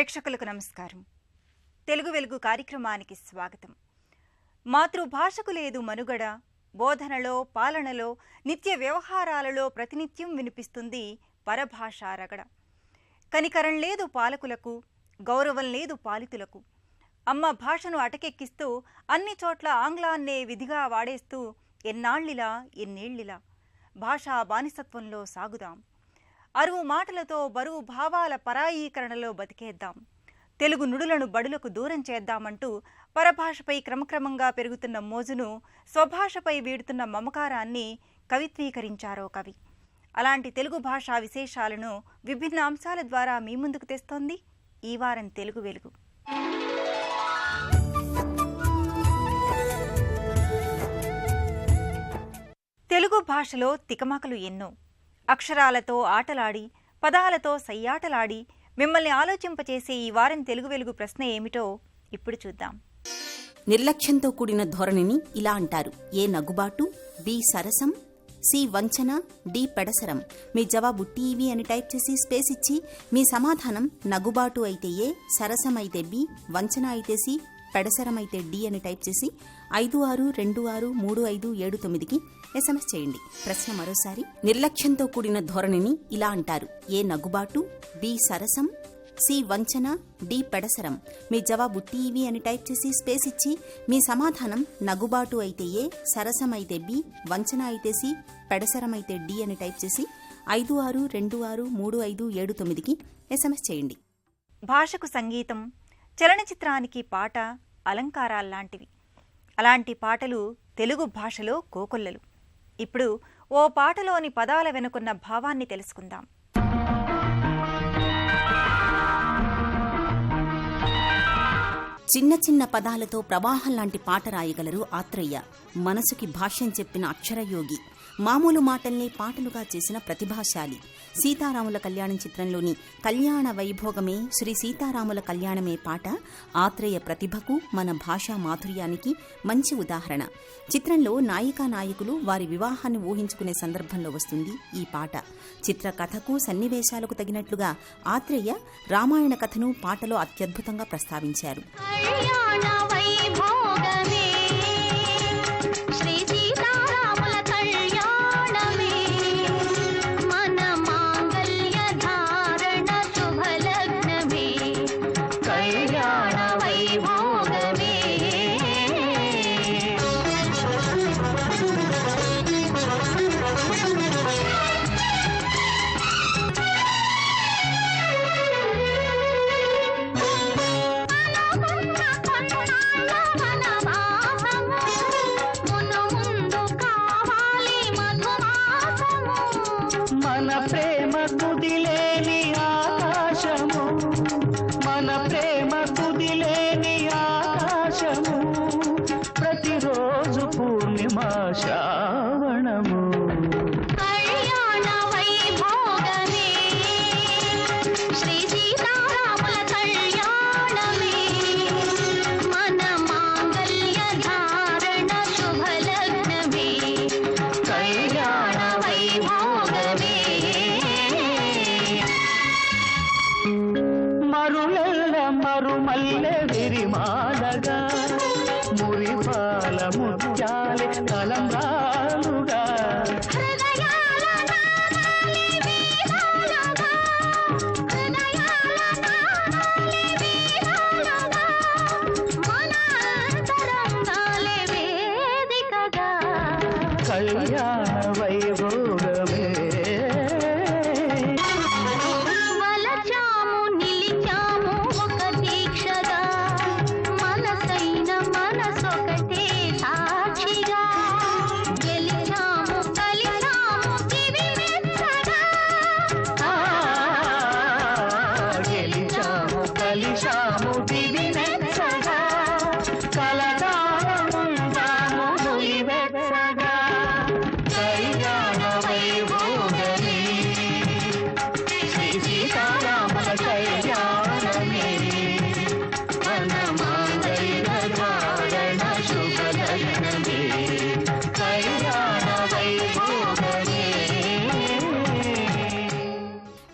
ప్రేక్షకులకు నమస్కారం. తెలుగు వెలుగు కార్యక్రమానికి స్వాగతం. మాతృభాషకు లేదు మనుగడ, బోధనలో, పాలనలో, నిత్య వ్యవహారాలలో ప్రతినిత్యం వినిపిస్తుంది పరభాషా రగడ. కనికరం లేదు పాలకులకు, గౌరవం లేదు పాలితులకు. అమ్మ భాషను అటకెక్కిస్తూ అన్ని చోట్ల ఆంగ్లాన్నే విధిగా వాడేస్తూ ఎన్నాళ్లిలా ఎన్నేళ్లిలా భాషా బానిసత్వంలో సాగుదాం. అరువు మాటలతో బరువు భావాల పరాయీకరణలో బతికేద్దాం. తెలుగు నుడులను బడులకు దూరం చేద్దామంటూ పరభాషపై క్రమక్రమంగా పెరుగుతున్న మోజును, స్వభాషపై వీడుతున్న మమకారాన్ని కవిత్వీకరించారో కవి. అలాంటి తెలుగు భాషా విశేషాలను విభిన్న అంశాల ద్వారా మీ ముందుకు తెస్తోంది ఈ వారం తెలుగు వెలుగు. తెలుగు భాషలో తికమకలు ఎన్నో. అక్షరాలతో ఆటలాడి, పదాలతో సయ్యాటలాడి మిమ్మల్ని ఆలోచింపచేసే ఈ వారం తెలుగు వెలుగు ప్రశ్న ఏమిటో ఇప్పుడు చూద్దాం. నిర్లక్ష్యంతో కూడిన ధోరణిని ఇలా అంటారు: ఏ నగుబాటు, బి సరసం, సి వంచన, డి పెడసరం. మీ జవాబు టీవీ అని టైప్ చేసి స్పేస్ ఇచ్చి మీ సమాధానం నగుబాటు అయితే ఏ, సరసం అయితే బి, వంచన అయితే సి, పెడసరం అయితే డి అని టైప్ చేసి 56263579కి SMS చేయండి. ప్రశ్న మరోసారి: నిర్లక్ష్యంతో కూడిన ధోరణిని ఇలా అంటారు: ఏ నగుబాటు, బి సరసం, సి వంచన, డి పెడసరం. మీ జవాబు టీవీ అని టైప్ చేసి స్పేస్ ఇచ్చి మీ సమాధానం నగుబాటు అయితే ఏ, సరసం అయితే బి, వంచన అయితే సి, పెడసరం అయితే డి అని టైప్ చేసి 56263579కి SMS చేయండి. భాషకు సంగీతం, చలనచిత్రానికి పాట అలంకారాల్లాంటివి. అలాంటి పాటలు తెలుగు భాషలో కోకొల్లలు. ఇప్పుడు ఓ పాటలోని పదాల వెనుకున్న భావాన్ని తెలుసుకుందాం. చిన్న చిన్న పదాలతో ప్రవాహం లాంటి పాట రాయగలరు ఆత్రేయ. మనసుకి భాష్యం చెప్పిన అక్షరయోగి. మామూలు మాటల్ని పాటలుగా చేసిన ప్రతిభాశాలి. సీతారాముల కళ్యాణం చిత్రంలోని కళ్యాణ వైభోగమే శ్రీ సీతారాముల కళ్యాణమే పాట ఆత్రేయ ప్రతిభకు, మన భాషా మాధుర్యానికి మంచి ఉదాహరణ. చిత్రంలో నాయికా నాయకులు వారి వివాహాన్ని ఊహించుకునే సందర్భంలో వస్తుంది ఈ పాట. చిత్ర కథకు, సన్నివేశాలకు తగినట్లుగా ఆత్రేయ రామాయణ కథను పాటలో అత్యద్భుతంగా ప్రస్తావించారు.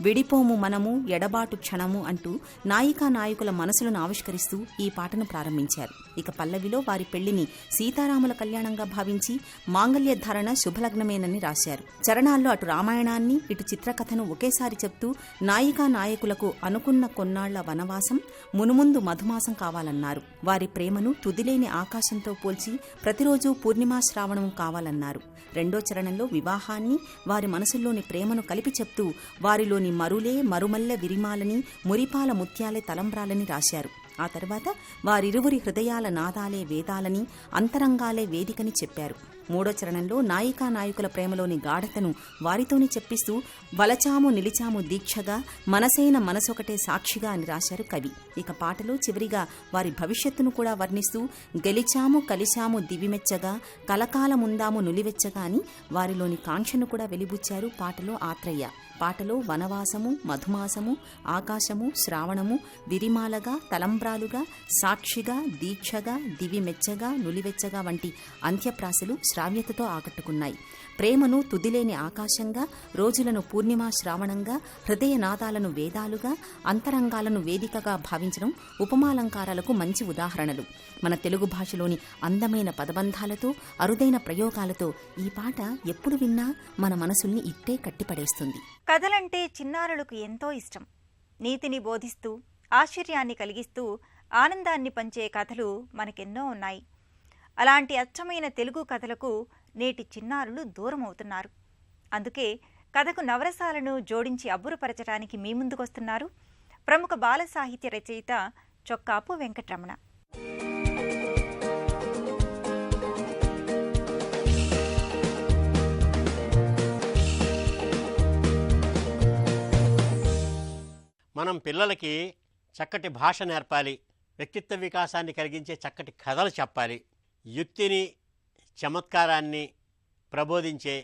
విడిపోము మనము ఎడబాటు క్షణము అంటూ నాయికా నాయకుల మనసులను ఆవిష్కరిస్తూ ఈ పాటను ప్రారంభించారు. ఇక పల్లవిలో వారి పెళ్లిని సీతారాముల కళ్యాణంగా భావించి మాంగళ్య ధారణ శుభలగ్నమేనని రాశారు. చరణాల్లో అటు రామాయణాన్ని ఇటు చిత్రకథను ఒకేసారి చెప్తూ నాయికా నాయకులకు అనుకున్న కొన్నాళ్ల వనవాసం మునుముందు మధుమాసం కావాలన్నారు. వారి ప్రేమను తుదిలేని ఆకాశంతో పోల్చి ప్రతిరోజు పూర్ణిమా శ్రావణం కావాలన్నారు. రెండో చరణంలో వివాహాన్ని, వారి మనసుల్లోని ప్రేమను కలిపి చెప్తూ వారిలోని మరులే మరుమల్లె విరిమాలని, మురిపాల ముత్యాలే తలంబ్రాలని రాశారు. ఆ తర్వాత వారిరువురి హృదయాల నాదాలే వేదాలని, అంతరంగాలే వేదికని చెప్పారు. మూడో చరణంలో నాయికా నాయకుల ప్రేమలోని గాఢతను వారితోనే చెప్పిస్తూ వలచాము నిలిచాము దీక్షగా, మనసైన మనసొకటే సాక్షిగా అని రాశారు కవి. ఇక పాటలో చివరిగా వారి భవిష్యత్తును కూడా వర్ణిస్తూ గెలిచాము కలిశాము దివిమెచ్చగా, కలకాలముందాము నులివెచ్చగా అని వారిలోని కాంక్షను కూడా వెలిబుచ్చారు పాటలో ఆత్రేయ. పాటలో వనవాసము, మధుమాసము, ఆకాశము, శ్రావణము, విరిమాలగా, తలంబ్రాలుగా, సాక్షిగా, దీక్షగా, దివిమెచ్చగా, నులివెచ్చగా వంటి అంత్యప్రాసలు శ్రావ్యతతో ఆకట్టుకున్నాయి. ప్రేమను తుదిలేని ఆకాశంగా, రోజులను పూర్ణిమా శ్రావణంగా, హృదయనాదాలను వేదాలుగా, అంతరంగాలను వేదికగా భావించడం ఉపమాలంకారాలకు మంచి ఉదాహరణలు. మన తెలుగు భాషలోని అందమైన పదబంధాలతో, అరుదైన ప్రయోగాలతో ఈ పాట ఎప్పుడు విన్నా మన మనసుల్ని ఇట్టే కట్టిపడేస్తుంది. కథలంటే చిన్నారులకు ఎంతో ఇష్టం. నీతిని బోధిస్తూ, ఆశ్చర్యాన్ని కలిగిస్తూ, ఆనందాన్ని పంచే కథలు మనకెన్నో ఉన్నాయి. అలాంటి అచ్చమైన తెలుగు కథలకు నేటి చిన్నారులు దూరమవుతున్నారు. అందుకే కథకు నవరసాలను జోడించి అబ్బురపరచడానికి మీ ముందుకొస్తున్నారు ప్రముఖ బాల సాహిత్య రచయిత చొక్కాపు వెంకటరమణ. మనం పిల్లలకి చక్కటి భాష నేర్పాలి, వ్యక్తిత్వ వికాసాన్ని కలిగించే చక్కటి కథలు చెప్పాలి. యుక్తిని, చమత్కారాన్ని ప్రబోధించే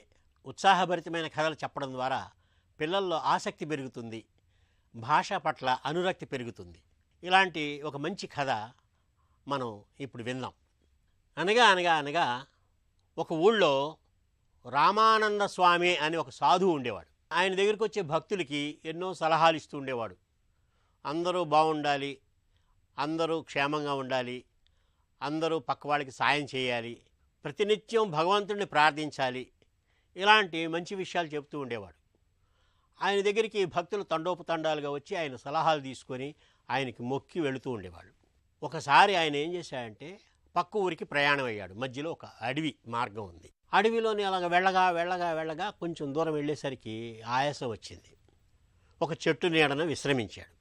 ఉత్సాహభరితమైన కథలు చెప్పడం ద్వారా పిల్లల్లో ఆసక్తి పెరుగుతుంది, భాష పట్ల అనురక్తి పెరుగుతుంది. ఇలాంటి ఒక మంచి కథ మనం ఇప్పుడు విందాం. అనగా అనగా అనగా ఒక ఊళ్ళో రామానంద స్వామి అని ఒక సాధువు ఉండేవాడు. ఆయన దగ్గరికి వచ్చే భక్తులకి ఎన్నో సలహాలు ఇస్తూ ఉండేవాడు. అందరూ బాగుండాలి, అందరూ క్షేమంగా ఉండాలి, అందరూ పక్కవాళ్ళకి సాయం చేయాలి, ప్రతినిత్యం భగవంతుడిని ప్రార్థించాలి, ఇలాంటి మంచి విషయాలు చెబుతూ ఉండేవాడు. ఆయన దగ్గరికి భక్తులు తండోపతండాలుగా వచ్చి ఆయన సలహాలు తీసుకొని ఆయనకి మొక్కి వెళుతూ ఉండేవాళ్ళు. ఒకసారి ఆయన ఏం చేశాడంటే పక్క ఊరికి ప్రయాణం అయ్యాడు. మధ్యలో ఒక అడవి మార్గం ఉంది. అడవిలోని అలాగ వెళ్ళగా వెళ్ళగా వెళ్ళగా కొంచెం దూరం వెళ్ళేసరికి ఆయాసం వచ్చింది. ఒక చెట్టు నీడన విశ్రమించాడు.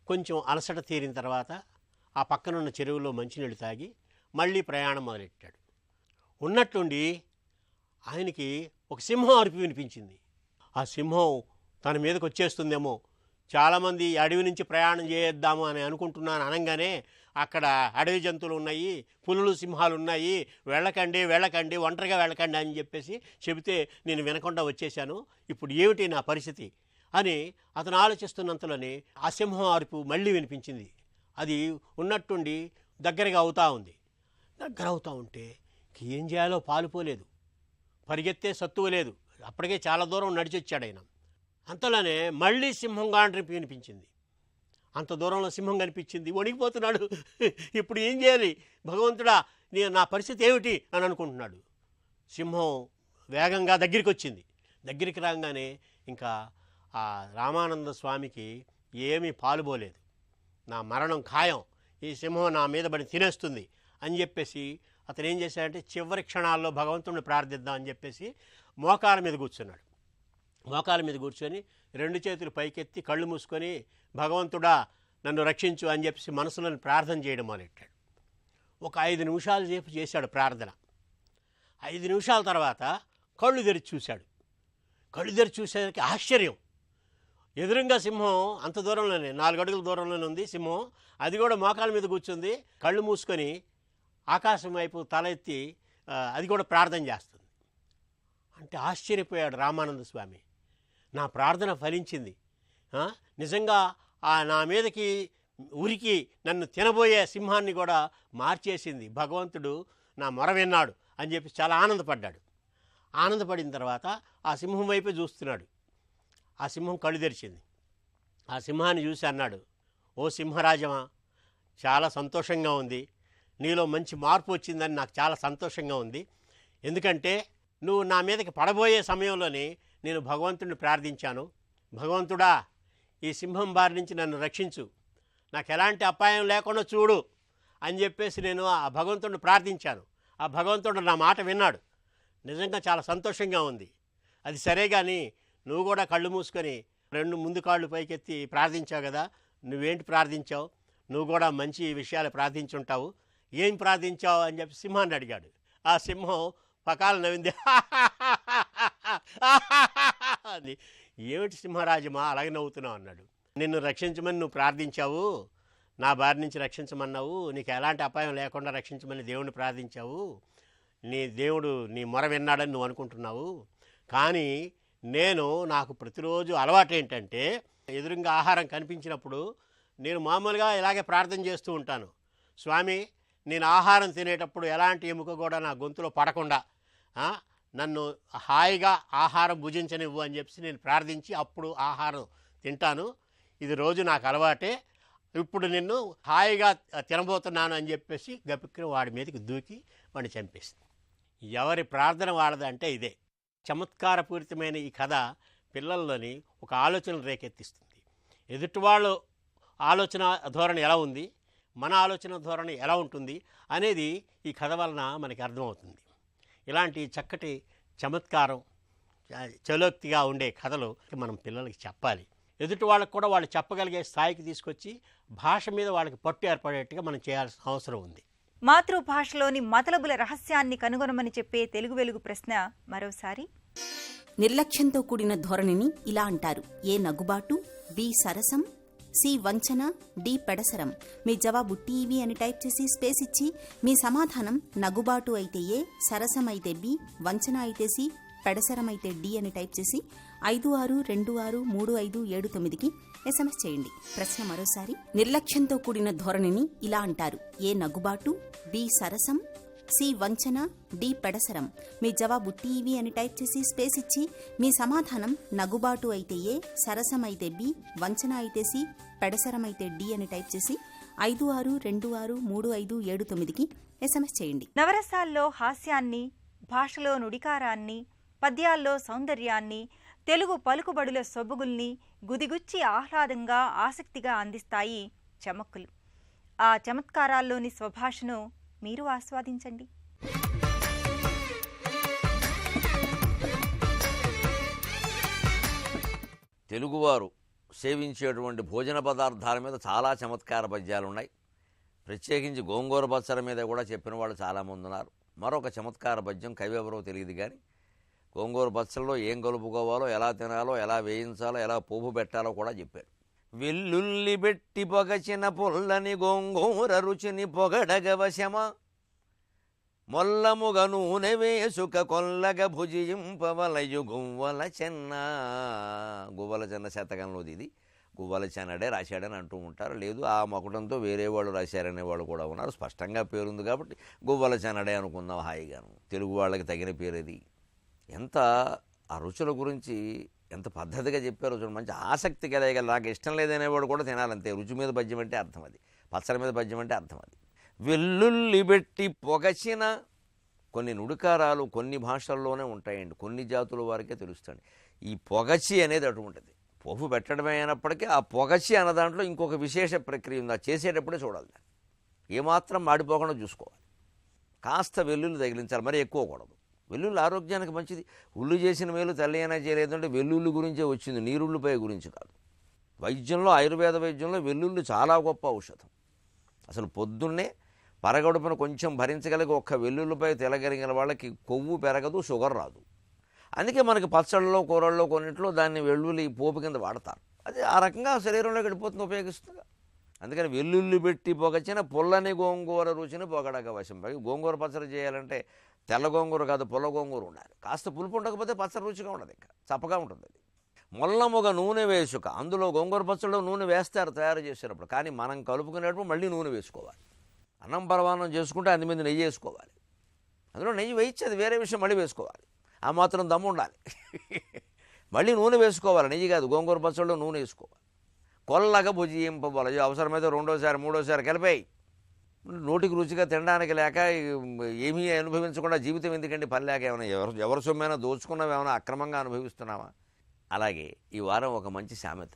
కొంచెం అలసట తీరిన తర్వాత ఆ పక్కనున్న చెరువులో మంచినీళ్ళు తాగి మళ్ళీ ప్రయాణం మొదలెట్టాడు. ఉన్నట్టుండి ఆయనకి ఒక సింహం అరుపు వినిపించింది. ఆ సింహం తన మీదకి వచ్చేస్తుందేమో, చాలామంది అడవి నుంచి ప్రయాణం చేద్దాము అని అనుకుంటున్నాను అనగానే అక్కడ అడవి జంతువులు ఉన్నాయి, పులులు, సింహాలు ఉన్నాయి, వెళ్ళకండి వెళ్ళకండి, ఒంటరిగా వెళ్ళకండి అని చెప్పేసి చెబితే నేను వినకుండా వచ్చేసాను, ఇప్పుడు ఏమిటి నా పరిస్థితి అని అతను ఆలోచిస్తున్నంతలోనే ఆ సింహం అరుపు మళ్ళీ వినిపించింది. అది ఉన్నట్టుండి దగ్గరగా అవుతూ ఉంది. దగ్గర అవుతూ ఉంటే ఏం చేయాలో పాలుపోలేదు, పరిగెత్తే సత్తువ లేదు. అప్పటికే చాలా దూరం నడిచి వచ్చాడు ఆయన. అంతలోనే మళ్ళీ సింహం గాండ్రింపు వినిపించింది. అంత దూరంలో సింహం కనిపించింది. వణికిపోతున్నాడు. ఇప్పుడు ఏం చేయాలి భగవంతుడా, నా పరిస్థితి ఏమిటి అని అనుకుంటున్నాడు. సింహం వేగంగా దగ్గరికి వచ్చింది. దగ్గరికి రాగానే ఇంకా ఆ రామానంద స్వామికి ఏమీ పాలుపోలేదు. నా మరణం ఖాయం, ఈ సింహం నా మీద పడి తినేస్తుంది అని చెప్పేసి అతను ఏం చేశాడంటే చివరి క్షణాల్లో భగవంతుడిని ప్రార్థిద్దాం అని చెప్పేసి మోకాల మీద కూర్చున్నాడు. మోకాల మీద కూర్చొని రెండు చేతులు పైకెత్తి కళ్ళు మూసుకొని భగవంతుడా నన్ను రక్షించు అని చెప్పేసి మనసులోని ప్రార్థన చేయడం మొదలెట్టాడు. ఒక 5 నిమిషాల సేపు చేశాడు ప్రార్థన. 5 నిమిషాల తర్వాత కళ్ళు తెరిచి చూశాడు. కళ్ళు తెరిచి చూసేసరికి ఆశ్చర్యం. ఎదురుగా సింహం అంత దూరంలోనే 4 అడుగుల దూరంలోనే ఉంది సింహం. అది కూడా మోకాల మీద కూర్చుంది, కళ్ళు మూసుకొని ఆకాశం వైపు తల ఎత్తి అది కూడా ప్రార్థన చేస్తుంది. అంటే ఆశ్చర్యపోయాడు రామానంద స్వామి. నా ప్రార్థన ఫలించింది, నిజంగా నా మీదకి ఉరికి నన్ను తినబోయే సింహాన్ని కూడా మార్చేసింది, భగవంతుడు నా మొర విన్నాడు అని చెప్పి చాలా ఆనందపడ్డాడు. ఆనందపడిన తర్వాత ఆ సింహం వైపే చూస్తున్నాడు. ఆ సింహం కళ్ళు తెరిచింది. ఆ సింహాన్ని చూసి అన్నాడు, ఓ సింహరాజమా, చాలా సంతోషంగా ఉంది, నీలో మంచి మార్పు వచ్చిందని నాకు చాలా సంతోషంగా ఉంది. ఎందుకంటే నువ్వు నా మీదకి పడబోయే సమయంలోనే నేను భగవంతుడిని ప్రార్థించాను, భగవంతుడా ఈ సింహం బారి నుంచి నన్ను రక్షించు, నాకు ఎలాంటి అపాయం లేకుండా చూడు అని చెప్పేసి నేను ఆ భగవంతుడిని ప్రార్థించాను. ఆ భగవంతుడు నా మాట విన్నాడు. నిజంగా చాలా సంతోషంగా ఉంది. అది సరే కానీ నువ్వు కూడా కళ్ళు మూసుకొని 2 ముందు కాళ్ళు పైకెత్తి ప్రార్థించావు కదా, నువ్వేంటి ప్రార్థించావు? నువ్వు కూడా మంచి విషయాలు ప్రార్థించుంటావు, ఏం ప్రార్థించావు అని చెప్పి సింహాన్ని అడిగాడు. ఆ సింహం పకాలు నవ్వింది. అది ఏమిటి సింహరాజమా అలాగే నవ్వుతున్నావు అన్నాడు. నిన్ను రక్షించమని నువ్వు ప్రార్థించావు, నా బారి నుంచి రక్షించమన్నావు, నీకు ఎలాంటి అపాయం లేకుండా రక్షించమని దేవుడిని ప్రార్థించావు, నీ దేవుడు నీ మొర విన్నాడని నువ్వు అనుకుంటున్నావు. కానీ నాకు ప్రతిరోజు అలవాటు ఏంటంటే ఎదురుగా ఆహారం కనిపించినప్పుడు నేను మామూలుగా ఇలాగే ప్రార్థన చేస్తూ ఉంటాను, స్వామి నేను ఆహారం తినేటప్పుడు ఎలాంటి ఎముక కూడా నా గొంతులో పడకుండా నన్ను హాయిగా ఆహారం భుజించనివ్వు అని చెప్పి నేను ప్రార్థించి అప్పుడు ఆహారం తింటాను. ఇది రోజు నాకు అలవాటే. ఇప్పుడు నిన్ను హాయిగా తినబోతున్నాను అని చెప్పేసి గపిక్కిన వాడి మీదకి దూకి వాడిని చంపేసింది. ఎవరి ప్రార్థన వాళ్ళదంటే ఇదే. చమత్కారపూరితమైన ఈ కథ పిల్లల్లోని ఒక ఆలోచనలు రేకెత్తిస్తుంది. ఎదుటివాళ్ళు ఆలోచన ధోరణి ఎలా ఉంది, మన ఆలోచన ధోరణి ఎలా ఉంటుంది అనేది ఈ కథ వలన మనకి అర్థమవుతుంది. ఇలాంటి చక్కటి చమత్కారం చలోక్తిగా ఉండే కథలు మనం పిల్లలకి చెప్పాలి. ఎదుటి వాళ్ళకు కూడా వాళ్ళు చెప్పగలిగే స్థాయికి తీసుకొచ్చి భాష మీద వాళ్ళకి పట్టు ఏర్పడేట్టుగా మనం చేయాల్సిన అవసరం ఉంది. మాతృభాషలోని మతలబుల రహస్యాన్ని కనుగొనమని చెప్పే తెలుగు వెలుగు ప్రశ్న మరోసారి. నిర్లక్ష్యంతో కూడిన ధోరణిని ఇలా అంటారు: ఏ నగుబాటు, బి సరసం, సి వంచన, డి పెడసరం. మీ జవాబు టీవీ అని టైప్ చేసి స్పేస్ ఇచ్చి మీ సమాధానం నగుబాటు అయితే ఏ, సరసం అయితే బి, వంచన అయితే సి, పెడసరం అయితే డి అని టైప్ చేసి 56263579కి SMS చేయండి. ప్రశ్న మరోసారి. నిర్లక్ష్యంతో కూడిన ధోరణిని ఇలా అంటారు: ఏ నగుబాటు, బి సరసం, సి వంచన, డి పెడసరం. మీ జవాబు టీవీ అని టైప్ చేసి స్పేస్ ఇచ్చి మీ సమాధానం నగుబాటు అయితే ఏ, సరసం అయితే బి, వంచన అయితే సి, పెడసరం అయితే డి అని టైప్ చేసి 56263579కి SMS చేయండి. నవరసాల్లో హాస్యాన్ని, భాషలో నుడికారాన్ని, పద్యాల్లో సౌందర్యాన్ని, తెలుగు పలుకుబడుల సొబగుల్ని గుదిగుచ్చి ఆహ్లాదంగా ఆసక్తిగా అందిస్తాయి చమక్కులు. ఆ చమత్కారాల్లోని స్వభాషను మీరు ఆస్వాదించండి. తెలుగువారు సేవించేటువంటి భోజన పదార్థాల మీద చాలా చమత్కార పద్యాలున్నాయి. ప్రత్యేకించి గోంగూర పచ్చడి మీద కూడా చెప్పిన వాళ్ళు చాలామంది ఉన్నారు. మరొక చమత్కార పద్యం కవివెవరో తెలియదు కానీ గోంగూర పచ్చళ్ళలో ఏం కలుపుకోవాలో, ఎలా తినాలో, ఎలా వేయించాలో, ఎలా పోపు పెట్టాలో కూడా చెప్పారు. వెల్లుల్లి బెట్టి పొగచిన పొల్లని గోంగూర రుచిని పొగడగవశమ, మొల్లముగ నూనె వేసుక కొల్లగ భుజింపవలయు గువ్వల చెన్న. గువ్వల చెన్న శతకంలోది ఇది. గువ్వల చెన్నడే రాశాడని అంటూ ఉంటారు. లేదు ఆ మకుటంతో వేరే వాళ్ళు రాశారనే వాళ్ళు కూడా ఉన్నారు. స్పష్టంగా పేరుంది కాబట్టి గువ్వల చెన్నడే అనుకుందాం హాయిగాను. తెలుగు వాళ్ళకి తగిన పేరేది. ఎంత ఆ రుచుల గురించి ఎంత పద్ధతిగా చెప్పారో చూడండి. మంచి ఆసక్తి కలిగల. నాకు ఇష్టం లేదనేవాడు కూడా తినాలంతే. రుచి మీద పద్యం అంటే అర్థం అది, పచ్చడి మీద పద్యం అంటే అర్థం అది. వెల్లుల్లి బెట్టి పొగచిన. కొన్ని నుడికారాలు కొన్ని భాషల్లోనే ఉంటాయండి, కొన్ని జాతుల వారికే తెలుస్తాయండి. ఈ పొగచి అనేది అటువంటిది. పోపు పెట్టడమే అయినప్పటికీ ఆ పొగచి అన్న దాంట్లో ఇంకొక విశేష ప్రక్రియ ఉంది. అది చేసేటప్పుడే చూడాలి. ఏమాత్రం మాడిపోకుండా చూసుకోవాలి. కాస్త వెల్లుల్లి తగిలించాలి, మరీ ఎక్కువ కూడదు. వెల్లుల్లి ఆరోగ్యానికి మంచిది. ఉల్లు చేసిన మేలు తల్లి అయినా చేయలేదు అంటే వెల్లుల్లి గురించే వచ్చింది, నీరుళ్ళిపాయ గురించి కాదు. వైద్యంలో, ఆయుర్వేద వైద్యంలో వెల్లుల్లి చాలా గొప్ప ఔషధం. అసలు పొద్దున్నే పరగడుపున కొంచెం భరించగలిగి ఒక్క వెల్లుల్లిపాయ తినగలిగిన వాళ్ళకి కొవ్వు పెరగదు, షుగర్ రాదు. అందుకే మనకి పచ్చళ్ళలో, కూరల్లో కొన్నింటిలో దాన్ని వెల్లుల్లి పోపు కింద వాడతారు. అది ఆ రకంగా శరీరంలో గడిపోతుంది, ఉపయోగిస్తుంది. అందుకని వెల్లుల్లి పెట్టి పొగచిన పుల్లని గోంగూర రుచిని పొగడగ వశం. గోంగూర పచ్చడి చేయాలంటే తెల్ల గోంగూర కాదు, పుల్ల గోంగూర ఉండాలి. కాస్త పులుపు ఉండకపోతే పచ్చడి రుచిగా ఉండదు, ఇంకా చప్పగా ఉంటుంది. అది మొల్లముగ నూనె వేసుక. అందులో గోంగూర పచ్చడిలో నూనె వేస్తారు తయారు చేసేటప్పుడు, కానీ మనం కలుపుకునేటప్పుడు మళ్ళీ నూనె వేసుకోవాలి. అన్నం పరమాన్నం చేసుకుంటే అందు మీద నెయ్యి వేసుకోవాలి. అందులో నెయ్యి వేయించి అది వేరే విషయం, మళ్ళీ వేసుకోవాలి. ఆ మాత్రం దమ్ము ఉండాలి. మళ్ళీ నూనె వేసుకోవాలి, నెయ్యి కాదు. గోంగూర పచ్చడిలో నూనె వేసుకోవాలి. కొల్లగా భుజింపవలయు. అవసరమైతే రెండోసారి మూడోసారి కలిపాయి. నోటికి రుచిగా తినడానికి లేక ఏమీ అనుభవించకుండా జీవితం ఎందుకండి? పని లేక ఏమైనా ఎవరి సొమ్మైనా దోచుకున్నావా? ఏమైనా అక్రమంగా అనుభవిస్తున్నావా? అలాగే ఈ వారం ఒక మంచి సామెత.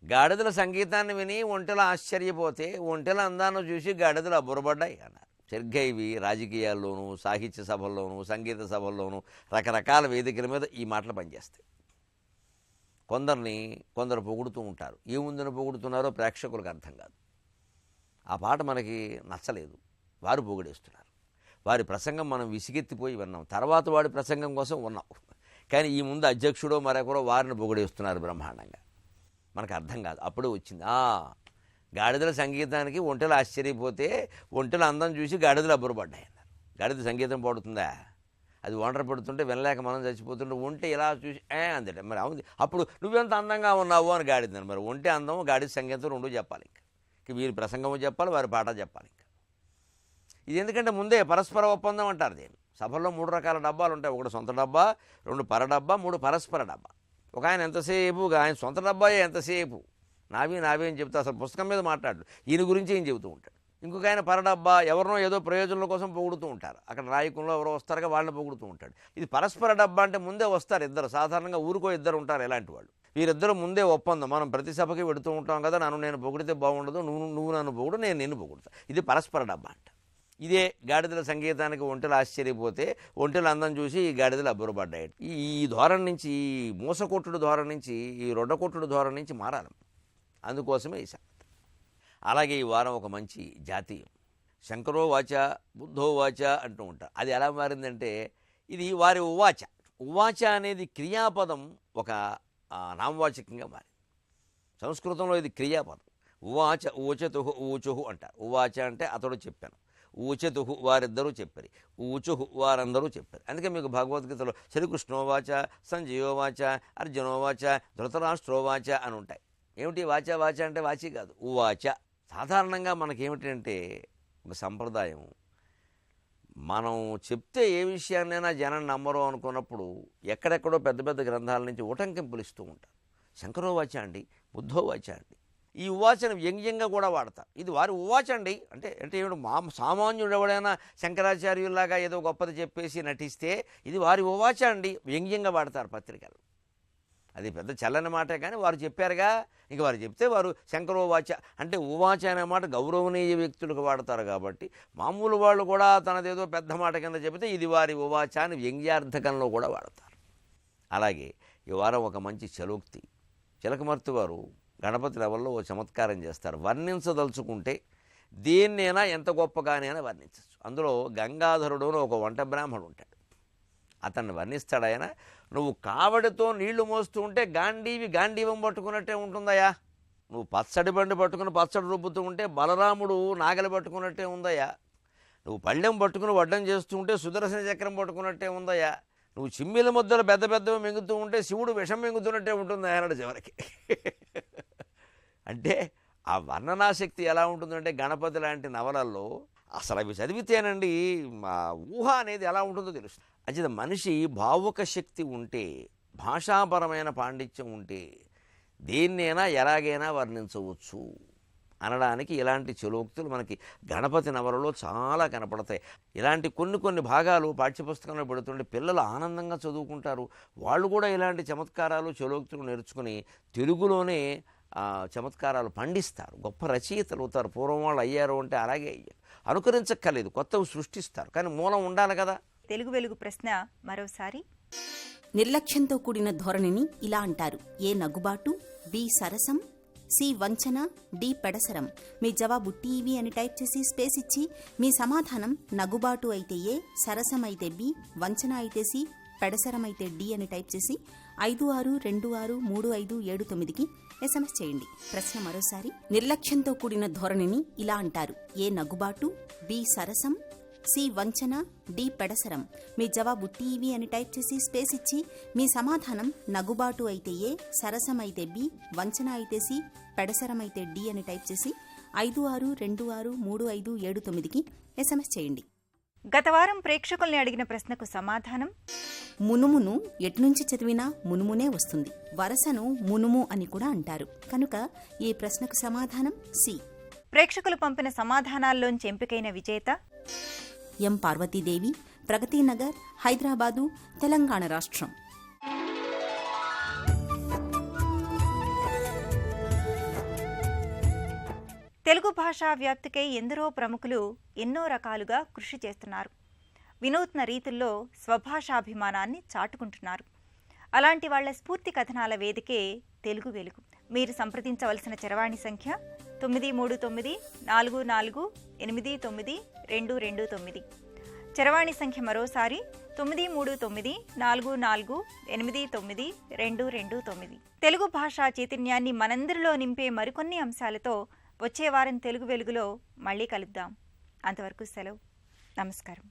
గాడిదల సంగీతాన్ని విని ఒంటెలు ఆశ్చర్యపోతే ఒంటెల అందాన్ని చూసి గాడిదలు అబ్బురపడ్డాయి అన్నారు. సరిగ్గా ఇవి రాజకీయాల్లోనూ, సాహిత్య సభల్లోనూ, సంగీత సభల్లోనూ రకరకాల వేదికల మీద ఈ మాటలు పనిచేస్తాయి. కొందరు పొగుడుతూ ఉంటారు. ఏముందని పొగుడుతున్నారో ప్రేక్షకులకు అర్థం కాదు. ఆ పాట మనకి నచ్చలేదు, వారు పొగిడేస్తున్నారు. వారి ప్రసంగం మనం విసిగెత్తిపోయి విన్నాం, తర్వాత వాడి ప్రసంగం కోసం ఉన్నాం. కానీ ఈ ముందు అధ్యక్షుడో మరొకరో వారిని పొగిడేస్తున్నారు బ్రహ్మాండంగా. మనకు అర్థం కాదు. అప్పుడే వచ్చింది, గాడిదల సంగీతానికి ఒంటెలు ఆశ్చర్యపోతే ఒంటెల అందం చూసి గాడిదలు అబ్బురపడ్డాయి అన్నారు. గాడిద సంగీతం పాడుతుందా? అది ఒంటరి పడుతుంటే వినలేక మనం చచ్చిపోతుంటే ఒంటె ఇలా చూసి అందట. మరి అవును, అప్పుడు నువ్వెంత అందంగా ఉన్నావు అని గాడిదని. మరి ఒంటె అందం, గాడిద సంగీతం రెండూ చెప్పాలి. ఇంకా వీరి ప్రసంగము చెప్పాలి, వారి పాట చెప్పాలి. ఇంకా ఇది ఎందుకంటే ముందే పరస్పర ఒప్పందం అంటారు దీన్ని. సభల్లో 3 రకాల డబ్బాలు ఉంటాయి. ఒకటి సొంత డబ్బా, 2 పర డబ్బా, 3 పరస్పర డబ్బా. ఒక ఆయన ఎంతసేపు ఆయన సొంత డబ్బాయే ఎంతసేపు నావి అని చెప్తే అసలు పుస్తకం మీద మాట్లాడు, ఈయన గురించి ఏం చెబుతూ ఉంటాడు. ఇంకొక ఆయన పరడబ్బా, ఎవరినో ఏదో ప్రయోజనాల కోసం పొగుడుతూ ఉంటారు. అక్కడ నాయకుల్లో ఎవరో వస్తారుగా వాళ్ళని పొగుడుతూ ఉంటాడు. ఇది పరస్పర డబ్బా అంటే ముందే వస్తారు ఇద్దరు. సాధారణంగా ఊరికో ఇద్దరు ఉంటారు ఇలాంటి వాళ్ళు. వీరిద్దరూ ముందే ఒప్పందం. మనం ప్రతి సభకి పెడుతూ ఉంటాం కదా, నేను పొగిడితే బాగుండదు, నువ్వు నన్ను పొగుడు, నేను నిన్ను పొగుడుతా. ఇది పరస్పర డబ్బా అంట. ఇదే గాడిదల సంగీతానికి ఒంటెలు ఆశ్చర్యపోతే ఒంటెలు అందం చూసి ఈ గాడిదలు అబ్బురపడ్డాయి. ఈ ధోరణి నుంచి, ఈ మూసకొట్టుడు ధోరణి నుంచి, ఈ రొడ్డకొట్టుడు ధోరణి నుంచి మారాలి. అందుకోసమే ఈ సంగతి. అలాగే ఈ వారం ఒక మంచి జాతీయం. శంకరో వాచ బుద్ధో వాచ అంటూ ఉంటారు. అది ఎలా మారిందంటే ఇది వారి ఉవాచ. ఉవాచ అనేది క్రియాపదం ఒక నామవాచకంగా మారింది. సంస్కృతంలో ఇది క్రియాపదం. ఉవాచ ఊచతుహు ఊచుహు అంటారు. ఉవాచ అంటే అతడు చెప్పాను, ఊచతుహు వారిద్దరూ చెప్పారు, ఊచుహు వారందరూ చెప్పారు. అందుకే మీకు భగవద్గీతలో శ్రీకృష్ణోవాచ, సంజయోవాచ, అర్జునోవాచ, ధృతరాష్ట్రోవాచ అని ఉంటాయి. ఏమిటి వాచ? వాచ అంటే వాచి కాదు, ఉవాచ. సాధారణంగా మనకేమిటంటే ఒక సంప్రదాయం, మనం చెప్తే ఏ విషయాన్నైనా జనం నమ్మరు అనుకున్నప్పుడు ఎక్కడెక్కడో పెద్ద పెద్ద గ్రంథాల నుంచి ఉటంకింపులు ఇస్తూ ఉంటారు. శంకరోవాచ అండి, బుద్ధోవాచ అండి. ఈ ఉవాచను వ్యంగ్యంగా కూడా వాడతారు. ఇది వారి ఉవాచ అండి అంటే ఏమిటి? సామాన్యుడు ఎవడైనా శంకరాచార్యుల్లాగా ఏదో గొప్పది చెప్పేసి నటిస్తే ఇది వారి ఉవాచ అండి వ్యంగ్యంగా వాడతారు పత్రికలు. అది పెద్ద చల్లని మాటే, కానీ వారు చెప్పారుగా, ఇంక వారు చెప్తే వారు శంకరోవాచ అంటే ఉవాచ అనే మాట గౌరవనీయ వ్యక్తులకు వాడతారు. కాబట్టి మామూలు వాళ్ళు కూడా తనదేదో పెద్ద మాట కింద చెబితే ఇది వారి ఉవాచ అని వ్యంగ్యార్థకంలో కూడా వాడతారు. అలాగే ఈ వారం ఒక మంచి చలోక్తి. చిలకమర్తి వారు గణపతి లెవెల్లో ఓ చమత్కారం చేస్తారు. వర్ణించదలుచుకుంటే దేన్నైనా ఎంత గొప్పగానైనా వర్ణించవచ్చు. అందులో గంగాధరుడు ఒక వంట బ్రాహ్మణుడు ఉంటాడు. అతన్ని వర్ణిస్తాడు ఆయన. నువ్వు కావడితో నీళ్లు మోస్తూ ఉంటే గాంధీవం పట్టుకున్నట్టే ఉంటుందయ్యా. నువ్వు పచ్చడి బండి పట్టుకుని పచ్చడి రుబ్బుతూ ఉంటే బలరాముడు నాగలి పట్టుకున్నట్టే ఉందయ్యా. నువ్వు పళ్ళెం పట్టుకుని వడ్డం చేస్తూ ఉంటే సుదర్శన చక్రం పట్టుకున్నట్టే ఉందయ్యా. నువ్వు చిమ్మిల ముద్దలు పెద్దవి మింగుతూ ఉంటే శివుడు విషం మింగుతున్నట్టే ఉంటుంది అన్నాడు చివరికి. అంటే ఆ వర్ణనాశక్తి ఎలా ఉంటుందంటే గణపతి లాంటి నవలల్లో అసలు అవి చదివితేనండి మా ఊహ అనేది ఎలా ఉంటుందో తెలుస్తుంది. అంటే మనిషి భావుక శక్తి ఉంటే, భాషాపరమైన పాండిత్యం ఉంటే దేన్నైనా ఎలాగైనా వర్ణించవచ్చు అనడానికి ఇలాంటి చలోక్తులు మనకి గణపతి నవలలో చాలా కనపడతాయి. ఇలాంటి కొన్ని భాగాలు పాఠ్యపుస్తకంలో పెడుతుంటే పిల్లలు ఆనందంగా చదువుకుంటారు. వాళ్ళు కూడా ఇలాంటి చమత్కారాలు చలోక్తులు నేర్చుకుని తెలుగులోనే చమత్కారాలు పండిస్తారు. గొప్ప రచయితలు అవుతారు. పూర్వం వాళ్ళు అయ్యారు అంటే అలాగే అయ్యారు. అనుకరించక్కర్లేదు, కొత్తవి సృష్టిస్తారు. కానీ మూలం ఉండాలి కదా. తెలుగు వెలుగు ప్రశ్న మరోసారి. నిర్లక్ష్యంతో కూడిన ధోరణిని ఇలా అంటారు: ఏ నగుబాటు, బి సరసం, సి వంచన, డి పెడసరం. మీ జవాబు టీవీ అని టైప్ చేసి స్పేస్ ఇచ్చి మీ సమాధానం నగుబాటు అయితే ఏ, సరసం అయితే బి, వంచన అయితే సి, పెడసరం అయితే డి అని టైప్ చేసి 56263579కి SMS చేయండి. ప్రశ్న మరోసారి. నిర్లక్ష్యంతో కూడిన ధోరణిని ఇలా అంటారు: ఏ నగుబాటు, బి సరసం, సి వంచన, డి పెడసరం. మీ జవాబు టీవీ అని టైప్ చేసి స్పేస్ ఇచ్చి మీ సమాధానం నగుబాటు అయితే ఏ, సరసం అయితే బి, వంచన అయితే సి, పెడసరం అయితే డి అని టైప్ చేసి 56263579కి SMS చేయండి. గత వారం ప్రేక్షకుల్ని అడిగిన ప్రశ్నకు సమాధానం మునుమును ఎట్నుంచి చదివినా మునుమునే వస్తుంది. వరసను మునుము అని కూడా అంటారు. కనుక ఈ ప్రశ్నకు సమాధానం సి. ప్రేక్షకులు పంపిన సమాధానాల్లోంచి ఎంపికైన విజేత ఎం పార్వతీదేవి, ప్రగతినగర్, హైదరాబాదు, తెలంగాణ రాష్ట్రం. తెలుగు భాషా వ్యాప్తికై ఎందరో ప్రముఖులు ఎన్నో రకాలుగా కృషి చేస్తున్నారు. వినూత్న రీతుల్లో స్వభాషాభిమానాన్ని చాటుకుంటున్నారు. అలాంటి వాళ్ల స్ఫూర్తి కథనాల వేదికే తెలుగు వెలుగు. మీరు సంప్రదించవలసిన చరవాణి సంఖ్య 9394489229. చరవాణి సంఖ్య మరోసారి 9394489229. తెలుగు భాషా చైతన్యాన్ని మనందరిలో నింపే మరికొన్ని అంశాలతో వచ్చే వారం తెలుగు వెలుగులో మళ్ళీ కలుద్దాం. అంతవరకు సెలవు. నమస్కారం.